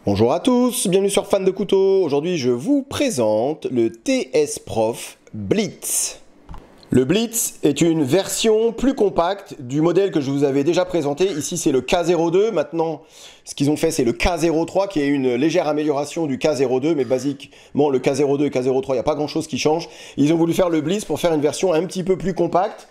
Bonjour à tous, bienvenue sur Fan de Couteaux. Aujourd'hui, je vous présente le TS Prof Blitz. Le Blitz est une version plus compacte du modèle que je vous avais déjà présenté. Ici, c'est le K02. Maintenant, ce qu'ils ont fait, c'est le K03, qui est une légère amélioration du K02. Mais basiquement, le K02 et K03, il n'y a pas grand-chose qui change. Ils ont voulu faire le Blitz pour faire une version un petit peu plus compacte.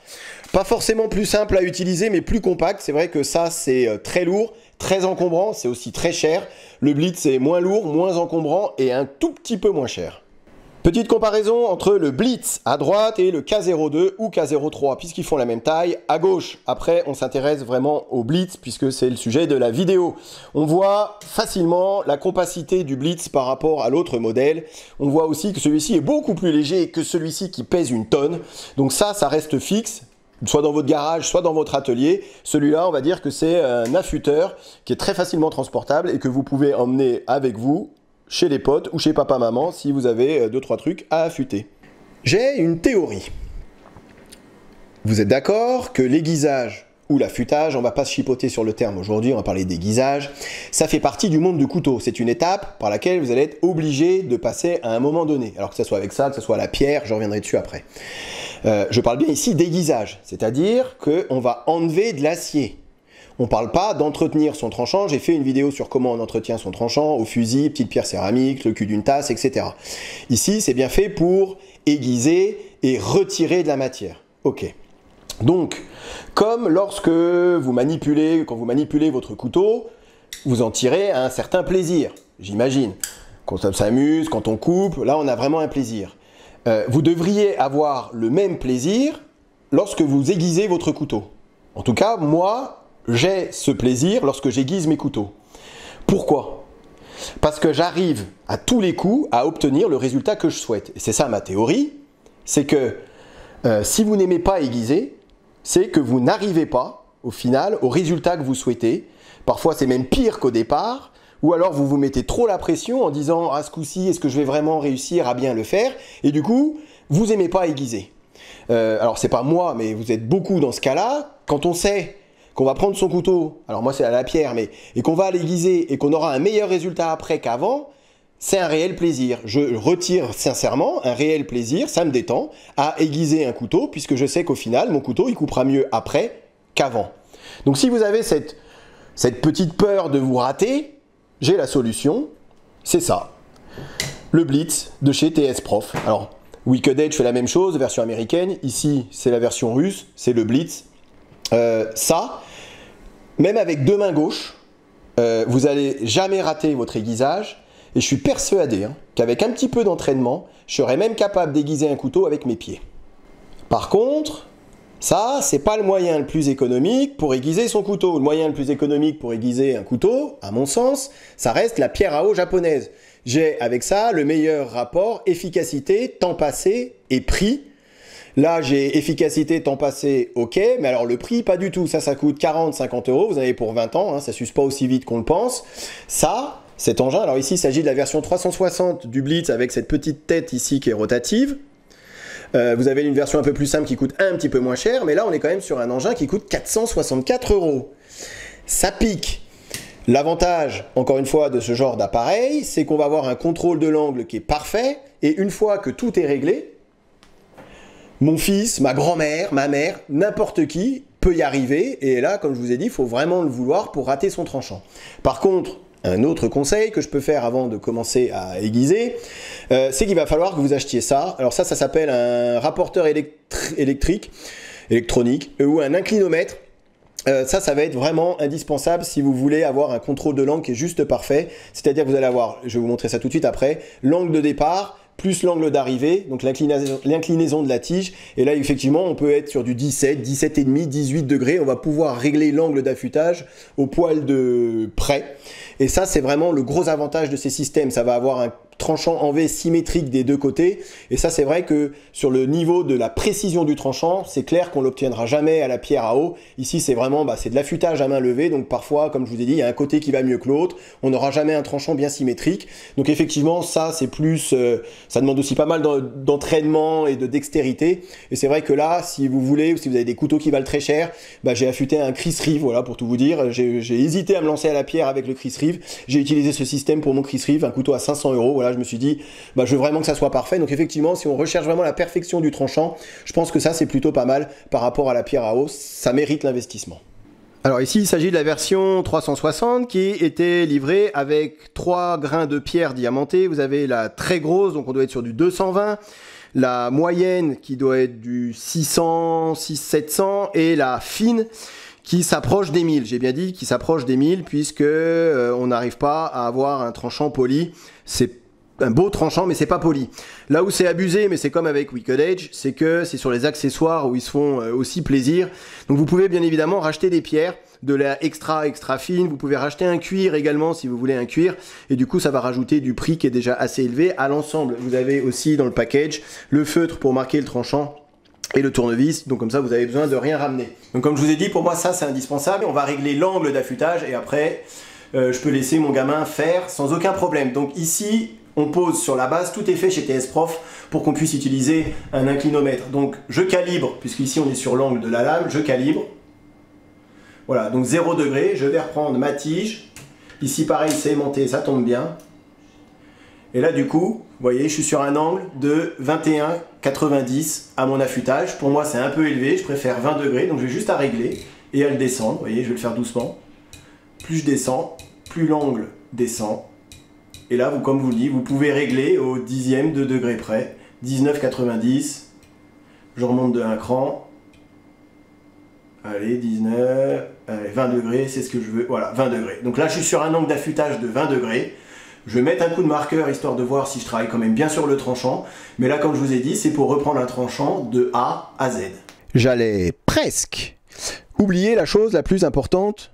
Pas forcément plus simple à utiliser, mais plus compacte. C'est vrai que ça, c'est très lourd, très encombrant. C'est aussi très cher. Le Blitz est moins lourd, moins encombrant et un tout petit peu moins cher. Petite comparaison entre le Blitz à droite et le K02 ou K03, puisqu'ils font la même taille, à gauche. Après, on s'intéresse vraiment au Blitz, puisque c'est le sujet de la vidéo. On voit facilement la compacité du Blitz par rapport à l'autre modèle. On voit aussi que celui-ci est beaucoup plus léger que celui-ci qui pèse une tonne. Donc ça reste fixe, soit dans votre garage, soit dans votre atelier. Celui-là, on va dire que c'est un affûteur qui est très facilement transportable et que vous pouvez emmener avec vous chez les potes ou chez papa-maman si vous avez 2-3 trucs à affûter. J'ai une théorie. Vous êtes d'accord que l'aiguisage ou l'affûtage, on ne va pas se chipoter sur le terme aujourd'hui, on va parler d'aiguisage, ça fait partie du monde du couteau. C'est une étape par laquelle vous allez être obligé de passer à un moment donné. Alors que ce soit avec ça, que ce soit à la pierre, je reviendrai dessus après. Je parle bien ici d'aiguisage, c'est-à-dire qu'on va enlever de l'acier. On ne parle pas d'entretenir son tranchant. J'ai fait une vidéo sur comment on entretient son tranchant, au fusil, petite pierre céramique, le cul d'une tasse, etc. Ici, c'est bien fait pour aiguiser et retirer de la matière. Ok. Donc, comme lorsque vous manipulez, quand vous manipulez votre couteau, vous en tirez un certain plaisir, j'imagine. Quand on s'amuse, quand on coupe, là on a vraiment un plaisir. Vous devriez avoir le même plaisir lorsque vous aiguisez votre couteau. En tout cas, moi, j'ai ce plaisir lorsque j'aiguise mes couteaux. Pourquoi? Parce que j'arrive à tous les coups à obtenir le résultat que je souhaite. Et c'est ça ma théorie, c'est que si vous n'aimez pas aiguiser, c'est que vous n'arrivez pas au final au résultat que vous souhaitez. Parfois c'est même pire qu'au départ, ou alors vous vous mettez trop la pression en disant « Ah, ce coup-ci, est-ce que je vais vraiment réussir à bien le faire ?» Et du coup, vous n'aimez pas aiguiser. Alors c'est pas moi, mais vous êtes beaucoup dans ce cas-là. Quand on sait qu'on va prendre son couteau, alors moi c'est à la pierre, et qu'on va l'aiguiser et qu'on aura un meilleur résultat après qu'avant, c'est un réel plaisir. Je retire sincèrement un réel plaisir, ça me détend, à aiguiser un couteau, puisque je sais qu'au final, mon couteau, il coupera mieux après qu'avant. Donc si vous avez cette petite peur de vous rater, j'ai la solution, c'est ça. Le Blitz de chez TS Prof. Alors, Wicked Edge fait la même chose, version américaine. Ici, c'est la version russe, c'est le Blitz. Ça, même avec deux mains gauches, vous n'allez jamais rater votre aiguisage. Et je suis persuadé qu'avec un petit peu d'entraînement, je serais même capable d'aiguiser un couteau avec mes pieds. Par contre, ça, c'est pas le moyen le plus économique pour aiguiser son couteau. Le moyen le plus économique pour aiguiser un couteau, à mon sens, ça reste la pierre à eau japonaise. J'ai avec ça le meilleur rapport efficacité, temps passé et prix. Là, j'ai efficacité, temps passé, ok, mais alors le prix, pas du tout. Ça coûte 40-50 €, vous en avez pour 20 ans, ça ne s'use pas aussi vite qu'on le pense. Ça, cet engin, alors ici, il s'agit de la version 360 du Blitz avec cette petite tête ici qui est rotative. Vous avez une version un peu plus simple qui coûte un petit peu moins cher, mais là, on est quand même sur un engin qui coûte 464 €. Ça pique. L'avantage, encore une fois, de ce genre d'appareil, c'est qu'on va avoir un contrôle de l'angle qui est parfait, et une fois que tout est réglé, mon fils, ma grand-mère, ma mère, n'importe qui peut y arriver. Et là, comme je vous ai dit, il faut vraiment le vouloir pour rater son tranchant. Par contre, un autre conseil que je peux faire avant de commencer à aiguiser, c'est qu'il va falloir que vous achetiez ça. Alors ça s'appelle un rapporteur électronique, ou un inclinomètre. Ça va être vraiment indispensable si vous voulez avoir un contrôle de l'angle qui est juste parfait. C'est-à-dire que vous allez avoir, je vais vous montrer ça tout de suite après, l'angle de départ, plus l'angle d'arrivée, donc l'inclinaison de la tige. Et là, effectivement, on peut être sur du 17, 17,5, 18 degrés. On va pouvoir régler l'angle d'affûtage au poil de près. Et ça, c'est vraiment le gros avantage de ces systèmes. Ça va avoir tranchant en V symétrique des deux côtés. Et ça, c'est vrai que sur le niveau de la précision du tranchant, c'est clair qu'on l'obtiendra jamais à la pierre à eau. Ici, c'est vraiment c'est de l'affûtage à main levée. Donc parfois, comme je vous ai dit, il y a un côté qui va mieux que l'autre. On n'aura jamais un tranchant bien symétrique. Donc effectivement, ça, c'est plus... ça demande aussi pas mal d'entraînement et de dextérité. Et c'est vrai que là, si vous voulez, ou si vous avez des couteaux qui valent très cher, j'ai affûté un Chris Reeve, voilà, pour tout vous dire. J'ai hésité à me lancer à la pierre avec le Chris Reeve. J'ai utilisé ce système pour mon Chris Reeve, un couteau à 500 €. Voilà, je me suis dit, je veux vraiment que ça soit parfait. Donc effectivement, si on recherche vraiment la perfection du tranchant, je pense que ça, c'est plutôt pas mal par rapport à la pierre à eau. Ça mérite l'investissement. Alors ici, il s'agit de la version 360 qui était livrée avec 3 grains de pierre diamantée. Vous avez la très grosse, donc on doit être sur du 220. La moyenne qui doit être du 600, 700 et la fine qui s'approche des 1000. J'ai bien dit qui s'approche des 1000 puisque on n'arrive pas à avoir un tranchant poli. C'est un beau tranchant mais c'est pas poli. Là où c'est abusé, mais c'est comme avec Wicked Edge, c'est que c'est sur les accessoires où ils se font aussi plaisir. Donc vous pouvez bien évidemment racheter des pierres, de la extra fine, vous pouvez racheter un cuir également si vous voulez un cuir, et du coup ça va rajouter du prix qui est déjà assez élevé à l'ensemble. Vous avez aussi dans le package le feutre pour marquer le tranchant et le tournevis, donc comme ça vous avez besoin de rien ramener. Donc comme je vous ai dit, pour moi ça c'est indispensable. On va régler l'angle d'affûtage et après je peux laisser mon gamin faire sans aucun problème. Donc ici on pose sur la base, tout est fait chez TS Prof pour qu'on puisse utiliser un inclinomètre. Donc je calibre, puisqu'ici on est sur l'angle de la lame, je calibre. Voilà, donc 0 degré, je vais reprendre ma tige. Ici pareil, c'est aimanté, ça tombe bien. Et là du coup, vous voyez, je suis sur un angle de 21,90 à mon affûtage. Pour moi c'est un peu élevé, je préfère 20 degrés, donc je vais juste à régler et à le descendre. Vous voyez, je vais le faire doucement. Plus je descends, plus l'angle descend. Et là, comme je vous le dis, vous pouvez régler au dixième de degré près. 19,90. Je remonte de un cran. Allez, 19. Allez, 20 degrés, c'est ce que je veux. Voilà, 20 degrés. Donc là, je suis sur un angle d'affûtage de 20 degrés. Je vais mettre un coup de marqueur, histoire de voir si je travaille quand même bien sur le tranchant. Mais là, comme je vous ai dit, c'est pour reprendre un tranchant de A à Z. J'allais presque oublier la chose la plus importante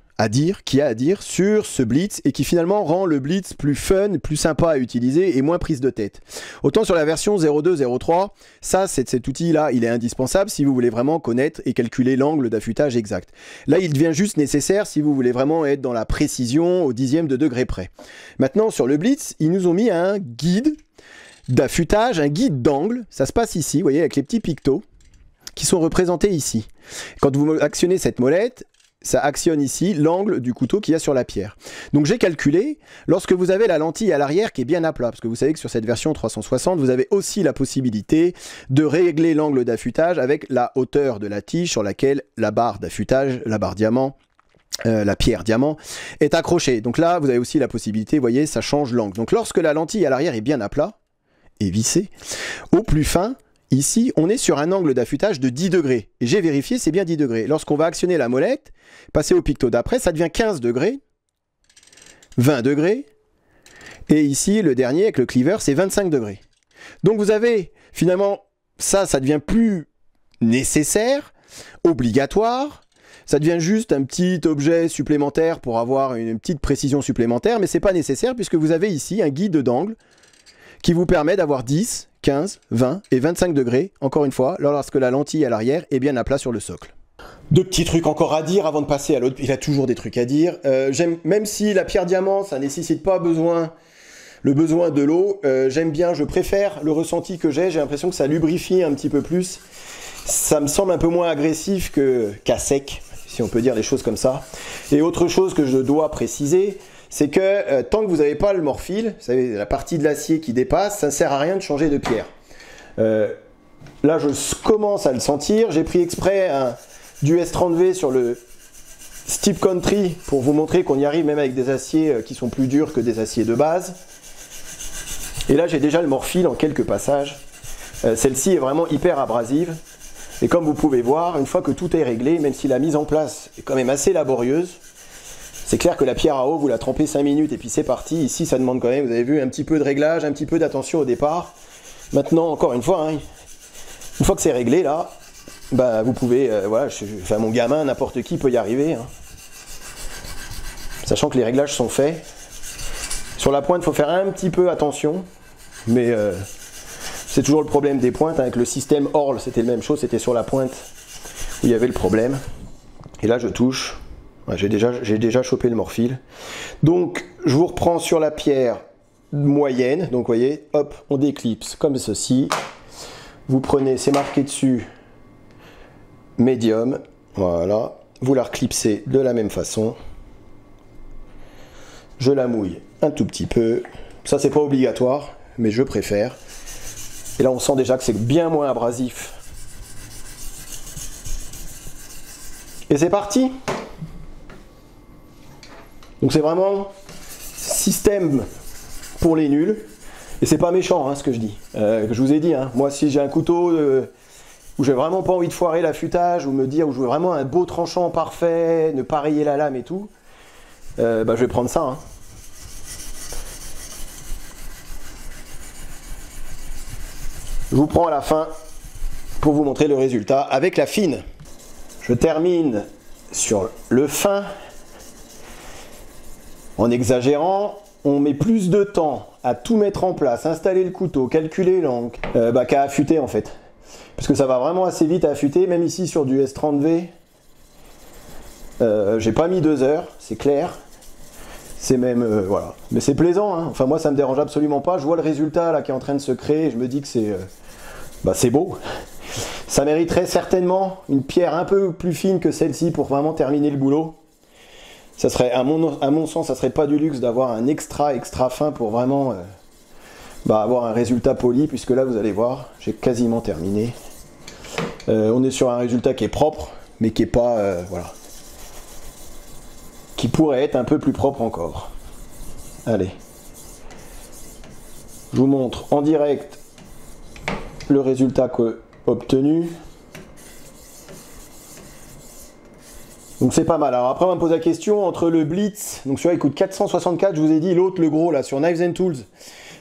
qu'il y a à dire sur ce blitz et qui finalement rend le blitz plus fun, plus sympa à utiliser et moins prise de tête. Autant sur la version 0203, ça, cet outil-là, il est indispensable si vous voulez vraiment connaître et calculer l'angle d'affûtage exact. Là, il devient juste nécessaire si vous voulez vraiment être dans la précision au dixième de degré près. Maintenant, sur le blitz, ils nous ont mis un guide d'affûtage, un guide d'angle. Ça se passe ici, vous voyez, avec les petits pictos qui sont représentés ici. Quand vous actionnez cette molette, ça actionne ici l'angle du couteau qu'il y a sur la pierre. Donc j'ai calculé, lorsque vous avez la lentille à l'arrière qui est bien à plat, parce que vous savez que sur cette version 360, vous avez aussi la possibilité de régler l'angle d'affûtage avec la hauteur de la tige sur laquelle la barre d'affûtage, la barre diamant, la pierre diamant est accrochée. Donc là, vous avez aussi la possibilité, vous voyez, ça change l'angle. Donc lorsque la lentille à l'arrière est bien à plat et vissée, au plus fin, ici, on est sur un angle d'affûtage de 10 degrés. Et j'ai vérifié, c'est bien 10 degrés. Lorsqu'on va actionner la molette, passer au picto d'après, ça devient 15 degrés, 20 degrés. Et ici, le dernier avec le cleaver, c'est 25 degrés. Donc vous avez, finalement, ça devient plus nécessaire, obligatoire. Ça devient juste un petit objet supplémentaire pour avoir une petite précision supplémentaire. Mais ce n'est pas nécessaire puisque vous avez ici un guide d'angle qui vous permet d'avoir 10, 15, 20 et 25 degrés, encore une fois, lorsque la lentille à l'arrière est bien à plat sur le socle. Deux petits trucs encore à dire avant de passer à l'autre. Il a toujours des trucs à dire. Même si la pierre diamant, ça ne nécessite pas le besoin de l'eau, j'aime bien, je préfère le ressenti que j'ai l'impression que ça lubrifie un petit peu plus. Ça me semble un peu moins agressif qu'à sec, si on peut dire les choses comme ça. Et autre chose que je dois préciser, c'est que tant que vous n'avez pas le morphile, vous savez, la partie de l'acier qui dépasse, ça ne sert à rien de changer de pierre. Là, je commence à le sentir. J'ai pris exprès du S30V sur le Steep Country pour vous montrer qu'on y arrive même avec des aciers qui sont plus durs que des aciers de base. Et là, j'ai déjà le morphile en quelques passages. Celle-ci est vraiment hyper abrasive. Et comme vous pouvez voir, une fois que tout est réglé, même si la mise en place est quand même assez laborieuse, c'est clair que la pierre à eau, vous la trempez 5 minutes et puis c'est parti. Ici, ça demande quand même, vous avez vu, un petit peu de réglage, un petit peu d'attention au départ. Maintenant, encore une fois, une fois que c'est réglé, là, vous pouvez, voilà, mon gamin, n'importe qui peut y arriver. Sachant que les réglages sont faits. Sur la pointe, il faut faire un petit peu attention. mais c'est toujours le problème des pointes. Avec le système Orle, c'était la même chose, c'était sur la pointe où il y avait le problème. Et là, je touche. Ouais, j'ai déjà chopé le morphile. Donc, je vous reprends sur la pierre moyenne. Donc, vous voyez, hop, on déclipse comme ceci. Vous prenez, c'est marqué dessus, médium. Voilà. Vous la reclipsez de la même façon. Je la mouille un tout petit peu. Ça, c'est pas obligatoire, mais je préfère. Et là, on sent déjà que c'est bien moins abrasif. Et c'est parti! Donc c'est vraiment système pour les nuls. Et c'est pas méchant hein, ce que je dis. Que je vous ai dit, hein. Moi si j'ai un couteau où j'ai vraiment pas envie de foirer l'affûtage, ou me dire où je veux vraiment un beau tranchant parfait, ne pas rayer la lame et tout, je vais prendre ça. Hein. Je vous prends à la fin pour vous montrer le résultat avec la fine. Je termine sur le fin. En exagérant, on met plus de temps à tout mettre en place, installer le couteau, calculer l'angle, qu'à affûter en fait. Parce que ça va vraiment assez vite à affûter, même ici sur du S30V. J'ai pas mis 2 heures, c'est clair. C'est même, voilà. Mais c'est plaisant, hein. Enfin moi ça me dérange absolument pas. Je vois le résultat là qui est en train de se créer, et je me dis que c'est beau. Ça mériterait certainement une pierre un peu plus fine que celle-ci pour vraiment terminer le boulot. Ça serait, à mon sens, ça serait pas du luxe d'avoir un extra fin pour vraiment avoir un résultat poli, puisque là vous allez voir, j'ai quasiment terminé. On est sur un résultat qui est propre, mais qui est pas, voilà, qui pourrait être un peu plus propre encore. Allez, je vous montre en direct le résultat obtenu. Donc c'est pas mal. Alors après on me pose la question entre le Blitz, donc celui-là il coûte 464, je vous ai dit, l'autre le gros là sur Knives and Tools.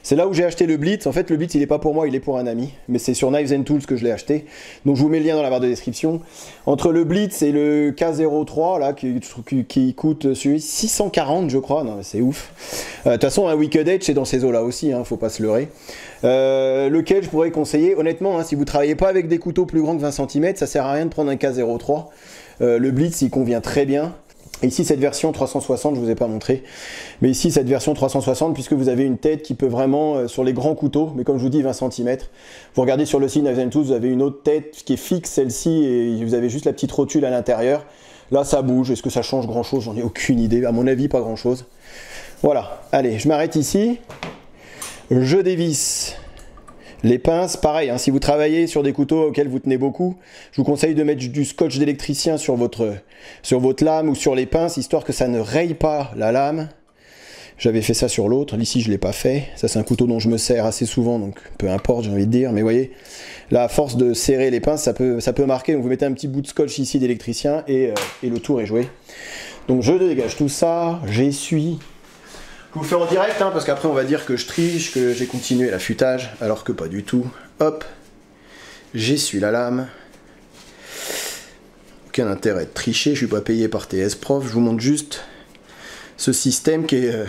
C'est là où j'ai acheté le Blitz. En fait le Blitz il est pas pour moi, il est pour un ami. Mais c'est sur Knives and Tools que je l'ai acheté. Donc je vous mets le lien dans la barre de description. Entre le Blitz et le K03 là qui coûte celui 640 je crois. Non mais c'est ouf. De toute façon un Wicked Edge c'est dans ces eaux là aussi, hein, faut pas se leurrer. Lequel je pourrais conseiller, honnêtement, hein, si vous travaillez pas avec des couteaux plus grands que 20 cm, ça sert à rien de prendre un K03. Le Blitz il convient très bien. Ici cette version 360, je vous ai pas montré, mais ici cette version 360, puisque vous avez une tête qui peut vraiment sur les grands couteaux, mais comme je vous dis 20 cm. Vous regardez sur le site Knives and Tools, vous avez une autre tête qui est fixe, celle-ci, et vous avez juste la petite rotule à l'intérieur. Là ça bouge, est-ce que ça change grand chose? J'en ai aucune idée, à mon avis pas grand chose. Voilà, allez, je m'arrête ici, je dévisse les pinces, pareil, hein, si vous travaillez sur des couteaux auxquels vous tenez beaucoup, je vous conseille de mettre du scotch d'électricien sur votre lame ou sur les pinces, histoire que ça ne raye pas la lame. J'avais fait ça sur l'autre, ici je ne l'ai pas fait. Ça c'est un couteau dont je me sers assez souvent, donc peu importe, j'ai envie de dire. Mais vous voyez, là à force de serrer les pinces, ça peut marquer. Donc vous mettez un petit bout de scotch ici d'électricien et le tour est joué. Donc je dégage tout ça, j'essuie. Je vous le fais en direct, hein, parce qu'après on va dire que je triche, que j'ai continué l'affûtage, alors que pas du tout. Hop, j'essuie la lame. Aucun intérêt de tricher, je suis pas payé par TS Prof, je vous montre juste ce système qui est,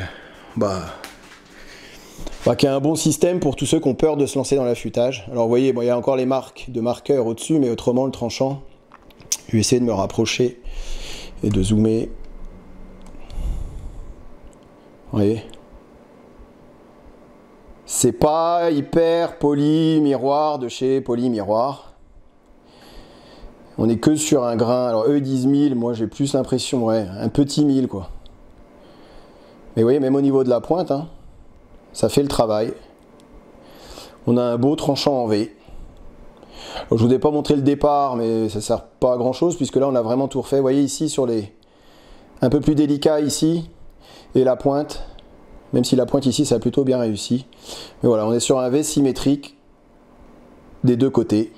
qui est un bon système pour tous ceux qui ont peur de se lancer dans l'affûtage. Alors vous voyez, il y a encore les marques de marqueurs au-dessus, mais autrement le tranchant, je vais essayer de me rapprocher et de zoomer. Vous voyez, c'est pas hyper poli miroir de chez Poli Miroir. On est que sur un grain. Alors eux ils disent 1000, moi j'ai plus l'impression, ouais, un petit 1000 quoi. Mais vous voyez, même au niveau de la pointe, hein, ça fait le travail. On a un beau tranchant en V. Alors, je vous ai pas montré le départ, mais ça sert pas à grand chose puisque là on a vraiment tout refait. Vous voyez ici sur les un peu plus délicat ici. Et la pointe, même si la pointe ici ça a plutôt bien réussi. Mais voilà, on est sur un V symétrique des deux côtés.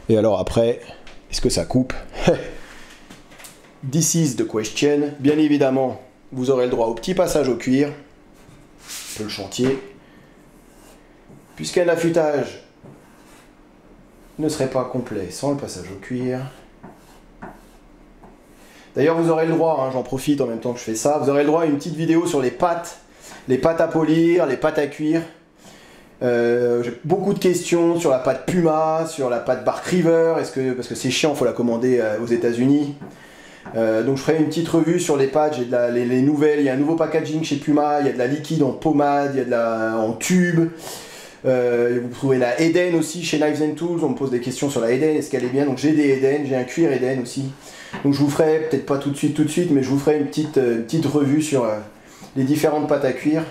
Et alors après, est-ce que ça coupe? This is the question. Bien évidemment, vous aurez le droit au petit passage au cuir. Un peu le chantier. Puisqu'un affûtage ne serait pas complet sans le passage au cuir. D'ailleurs, vous aurez le droit, hein, j'en profite en même temps que je fais ça, vous aurez le droit à une petite vidéo sur les pâtes à polir, les pâtes à cuire. J'ai beaucoup de questions sur la pâte Puma, sur la pâte Bark River, parce que c'est chiant, il faut la commander aux États-Unis. Donc je ferai une petite revue sur les pâtes, j'ai les nouvelles, il y a un nouveau packaging chez Puma, il y a de la liquide en pommade, il y a de la en tube. Vous trouvez la Eden aussi chez Knives and Tools, on me pose des questions sur la Eden, est-ce qu'elle est bien? Donc j'ai des Eden, j'ai un cuir Eden aussi. Donc je vous ferai, peut-être pas tout de suite, mais je vous ferai une petite revue sur les différentes pâtes à cuire.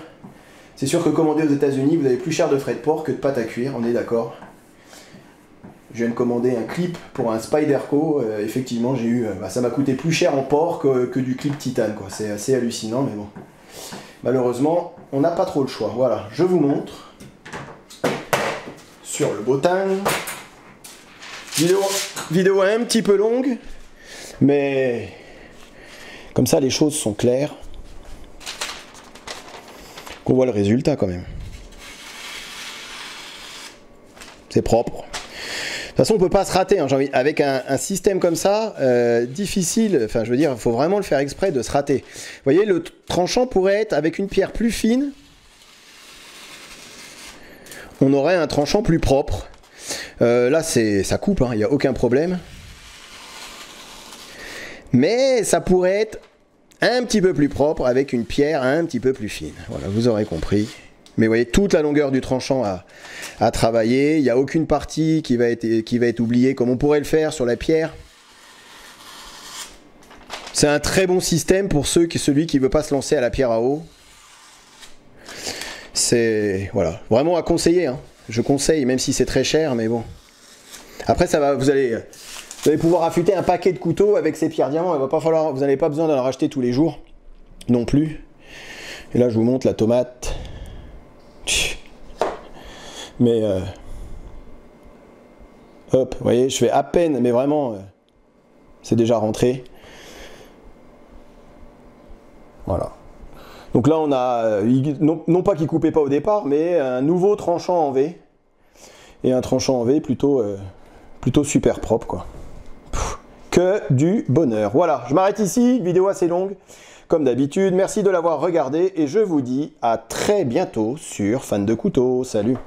C'est sûr que commander aux États-Unis, vous avez plus cher de frais de port que de pâte à cuire, on est d'accord. Je viens de commander un clip pour un Spyderco, effectivement j'ai eu, ça m'a coûté plus cher en port que du clip titane, quoi. C'est assez hallucinant, mais bon. Malheureusement, on n'a pas trop le choix. Voilà, je vous montre sur le bottin. Vidéo un petit peu longue, mais comme ça les choses sont claires. Qu'on voit le résultat quand même. C'est propre. De toute façon, on peut pas se rater, hein, avec un système comme ça, difficile, enfin je veux dire, il faut vraiment le faire exprès de se rater. Vous voyez, le tranchant pourrait être avec une pierre plus fine, on aurait un tranchant plus propre. Là, ça coupe, il n'y a aucun problème. Mais ça pourrait être un petit peu plus propre avec une pierre un petit peu plus fine. Voilà, vous aurez compris. Mais vous voyez, toute la longueur du tranchant à travailler. Il n'y a aucune partie qui va être oubliée comme on pourrait le faire sur la pierre. C'est un très bon système pour celui qui ne veut pas se lancer à la pierre à eau. C'est voilà, vraiment à conseiller, hein. Je conseille, même si c'est très cher, mais bon. Après, vous allez pouvoir affûter un paquet de couteaux avec ces pierres diamants. Vous n'avez pas besoin d'en racheter tous les jours non plus. Et là, je vous montre la tomate. Mais hop, vous voyez, je fais à peine, mais vraiment, c'est déjà rentré. Voilà. Donc là, on a, non pas qu'il coupait pas au départ, mais un nouveau tranchant en V. Et un tranchant en V plutôt super propre, quoi. Que du bonheur. Voilà, je m'arrête ici, vidéo assez longue, comme d'habitude. Merci de l'avoir regardé et je vous dis à très bientôt sur Fan de Couteaux. Salut!